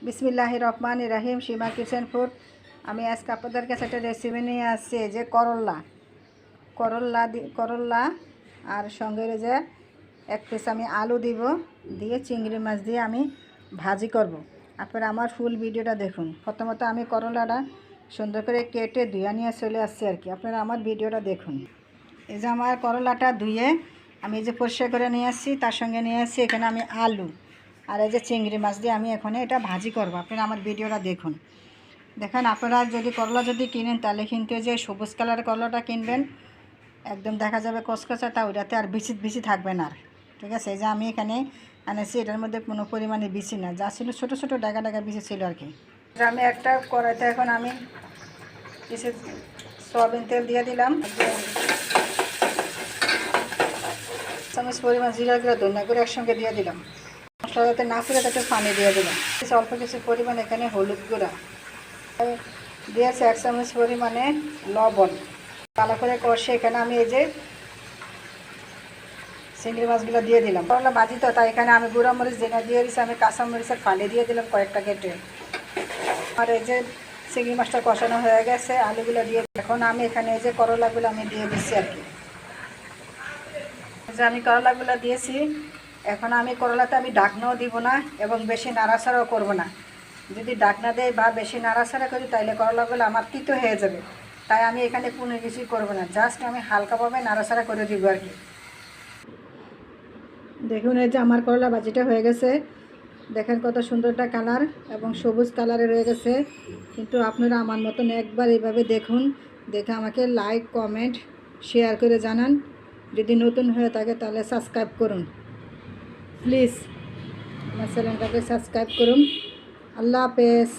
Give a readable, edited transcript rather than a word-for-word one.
বিসমিল্লাহির রহমানির রহিম। সীমা kitchen food. আমি আজকে আপনাদের কাছে একটা রেসিপি নিয়ে আসছি, যে করল্লা আর সঙ্গে যে এক পিস আমি আলু দিব, দিয়ে চিংড়ি মাছ দিয়ে আমি ভাজি করব। আপনারা আমার ফুল ভিডিওটা দেখুন। প্রথমত আমি করলাটা সুন্দর করে কেটে ধুয়ে নিয়ে চলে আসছি আর কি। আপনারা আমার ভিডিওটা দেখুন। এই যে আমার করলাটা ধুয়ে আমি যে পরিষ্কার করে নিয়ে আসছি, তার সঙ্গে নিয়ে আসছি এখানে আমি আলু আর এই যে চিংড়ি মাছ দিয়ে আমি এখানে এটা ভাজি করব। আপনারা আমার ভিডিওটা দেখুন। দেখেন, আপনারা যদি করলা কিনেন, তাহলে কিন্তু যে সবুজ কালারের করলাটা কিনবেন, একদম দেখা যাবে কচকচা, তা ওইটাতে আর বিচি থাকবে না। ঠিক আছে, এই যে আমি এখানে আনেছি, এটার মধ্যে কোনো পরিমাণে বিচি না, যা ছিল ছোটো ছোটো ডাগা ডাগা বিচি ছিল আর কি। আমি একটা কড়াইতে এখন আমি কিছু সয়াবিন তেল দিয়ে দিলাম, চামচ পরিমাণ জিরা গুঁড়া ধনিয়া গুঁড়ো একসঙ্গে দিয়ে দিলাম। মশলা যাতে না পুড়ে তাতে পানি দিয়ে দিলাম। অল্প কিছু পরিমাণ এখানে হলুদ গুঁড়া দিয়েছে, 1 চামচ পরিমাণে লবণ। ভালো করে কষে এখানে আমি এই যে চিংড়ি মাছগুলো দিয়ে দিলাম। করলা ভাজি তো, তাই এখানে আমি গুঁড়া মরিচ যেটা দিয়ে দিচ্ছি, আমি কাঁচা মরিচের ফালি দিয়ে দিলাম কয়েকটা কেটে। আর এই যে চিংড়ি মাছটা কষানো হয়ে গেছে, আলুগুলো দিয়ে এখন আমি এখানে এই যে করলাগুলো আমি দিয়ে দিচ্ছি আর কি। যে আমি করলাগুলো দিয়েছি, এখন আমি করলাতে আমি ঢাকনাও দিব না এবং বেশি নাড়াচাড়াও করব না। যদি ঢাকনা দেয় বা বেশি নাড়াচাড়া করি, তাহলে করলাগুলো আমার তিতো হয়ে যাবে। তাই আমি এখানে কোনো কিছুই করব না, জাস্ট আমি হালকাভাবে নাড়াচাড়া করে দিব আর কি। দেখুন, এই যে আমার করলা ভাজিটা হয়ে গেছে। দেখেন কত সুন্দরটা কালার এবং সবুজ কালারে রয়ে গেছে। কিন্তু আপনারা আমার মতন একবার এইভাবে দেখুন, দেখে আমাকে লাইক কমেন্ট শেয়ার করে জানান। যদি নতুন হয়ে থাকে তাহলে সাবস্ক্রাইব করুন প্লিজ, আমার চ্যানেলটাকে সাবস্ক্রাইব করুন। আল্লাহ হাফেজ।